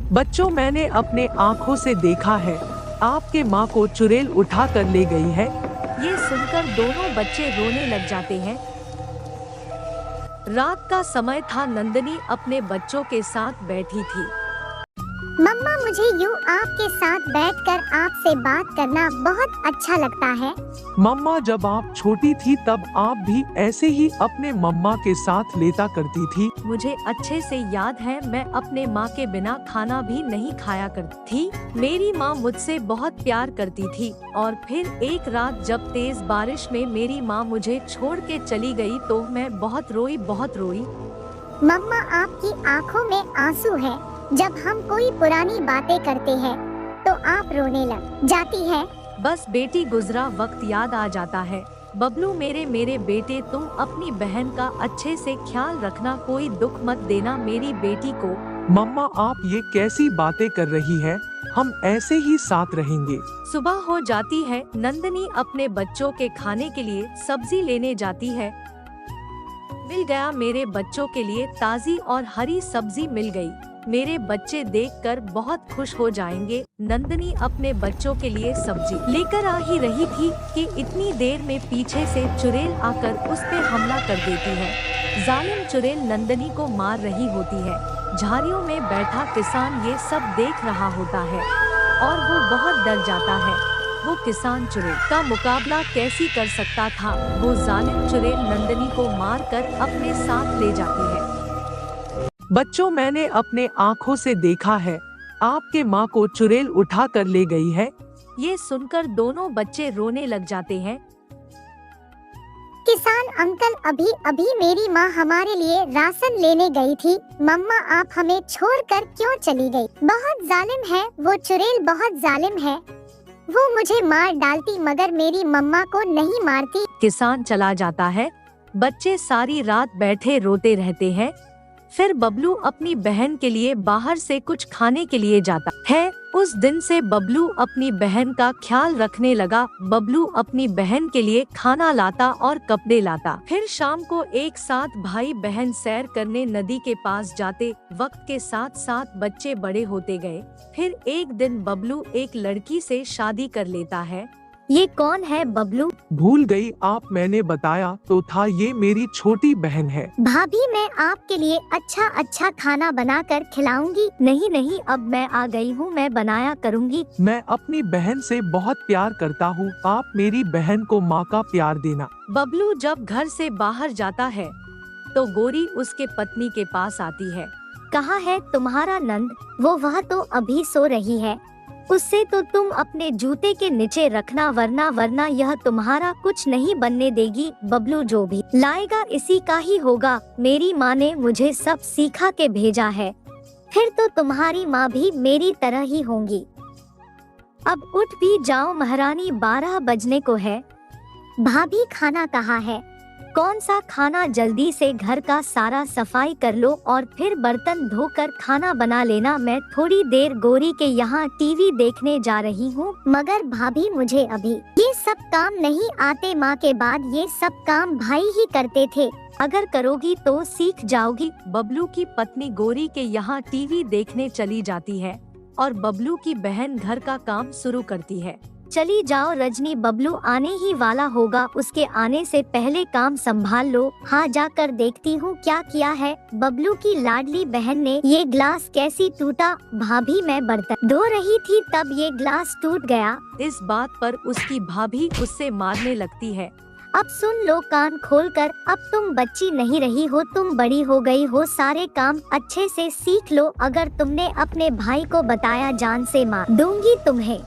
बच्चों, मैंने अपने आँखों से देखा है, आपके माँ को चुड़ैल उठा कर ले गई है। ये सुनकर दोनों बच्चे रोने लग जाते हैं। रात का समय था। नंदनी अपने बच्चों के साथ बैठी थी। मम्मा, मुझे यूँ आपके साथ बैठकर आपसे बात करना बहुत अच्छा लगता है। मम्मा, जब आप छोटी थी तब आप भी ऐसे ही अपने मम्मा के साथ लेटा करती थी। मुझे अच्छे से याद है, मैं अपने माँ के बिना खाना भी नहीं खाया करती थी। मेरी माँ मुझसे बहुत प्यार करती थी। और फिर एक रात जब तेज बारिश में मेरी माँ मुझे छोड़ के चली गई तो मैं बहुत रोई। मम्मा, आपकी आँखों में आंसू है। जब हम कोई पुरानी बातें करते हैं तो आप रोने लग जाती है। बस बेटी, गुजरा वक्त याद आ जाता है। बबलू, मेरे बेटे, तुम अपनी बहन का अच्छे से ख्याल रखना, कोई दुख मत देना मेरी बेटी को। मम्मा, आप ये कैसी बातें कर रही है? हम ऐसे ही साथ रहेंगे। सुबह हो जाती है। नंदनी अपने बच्चों के खाने के लिए सब्जी लेने जाती है। मिल गया, मेरे बच्चों के लिए ताज़ी और हरी सब्जी मिल गई। मेरे बच्चे देखकर बहुत खुश हो जाएंगे। नंदनी अपने बच्चों के लिए सब्जी लेकर आ ही रही थी कि इतनी देर में पीछे से चुड़ैल आकर उस पे हमला कर देती है। जालिम चुड़ैल नंदनी को मार रही होती है। झाड़ियों में बैठा किसान ये सब देख रहा होता है और वो बहुत डर जाता है। वो किसान चुड़ैल का मुकाबला कैसी कर सकता था। वो जालिम चुड़ैल नंदनी को मारकर अपने साथ ले जाती है। बच्चों, मैंने अपने आँखों से देखा है, आपके माँ को चुड़ैल उठा कर ले गई है। ये सुनकर दोनों बच्चे रोने लग जाते हैं। किसान अंकल, अभी अभी मेरी माँ हमारे लिए राशन लेने गई थी। मम्मा, आप हमें छोड़कर क्यों चली गई? बहुत जालिम है वो चुड़ैल, बहुत जालिम है। वो मुझे मार डालती मगर मेरी मम्मा को नहीं मारती। किसान चला जाता है। बच्चे सारी रात बैठे रोते रहते हैं। फिर बबलू अपनी बहन के लिए बाहर से कुछ खाने के लिए जाता है। उस दिन से बबलू अपनी बहन का ख्याल रखने लगा। बबलू अपनी बहन के लिए खाना लाता और कपड़े लाता। फिर शाम को एक साथ भाई बहन सैर करने नदी के पास जाते। वक्त के साथ साथ बच्चे बड़े होते गए। फिर एक दिन बबलू एक लड़की से शादी कर लेता है। ये कौन है बबलू? भूल गई आप? मैंने बताया तो था, ये मेरी छोटी बहन है। भाभी, मैं आपके लिए अच्छा अच्छा खाना बनाकर खिलाऊंगी। नहीं नहीं, अब मैं आ गई हूँ, मैं बनाया करूँगी। मैं अपनी बहन से बहुत प्यार करता हूँ, आप मेरी बहन को माँ का प्यार देना। बबलू जब घर से बाहर जाता है तो गोरी उसके पत्नी के पास आती है। कहाँ है तुम्हारा नंद? वह तो अभी सो रही है। उससे तो तुम अपने जूते के नीचे रखना, वरना यह तुम्हारा कुछ नहीं बनने देगी। बबलू जो भी लाएगा इसी का ही होगा। मेरी माँ ने मुझे सब सिखा के भेजा है। फिर तो तुम्हारी माँ भी मेरी तरह ही होंगी। अब उठ भी जाओ महारानी, 12 बजने को है। भाभी, खाना कहाँ है? कौन सा खाना? जल्दी से घर का सारा सफाई कर लो और फिर बर्तन धोकर खाना बना लेना। मैं थोड़ी देर गोरी के यहाँ टीवी देखने जा रही हूँ। मगर भाभी, मुझे अभी ये सब काम नहीं आते। माँ के बाद ये सब काम भाई ही करते थे। अगर करोगी तो सीख जाओगी। बबलू की पत्नी गोरी के यहाँ टीवी देखने चली जाती है और बबलू की बहन घर का काम शुरू करती है। चली जाओ रजनी, बबलू आने ही वाला होगा। उसके आने से पहले काम संभाल लो। हाँ, जाकर देखती हूँ क्या किया है। बबलू की लाडली बहन ने ये ग्लास कैसी टूटा? भाभी, मैं बर्तन धो रही थी तब ये ग्लास टूट गया। इस बात पर उसकी भाभी उससे मारने लगती है। अब सुन लो कान खोलकर, अब तुम बच्ची नहीं रही हो, तुम बड़ी हो गई हो। सारे काम अच्छे से सीख लो। अगर तुमने अपने भाई को बताया, जान से मार दूंगी तुम्हें।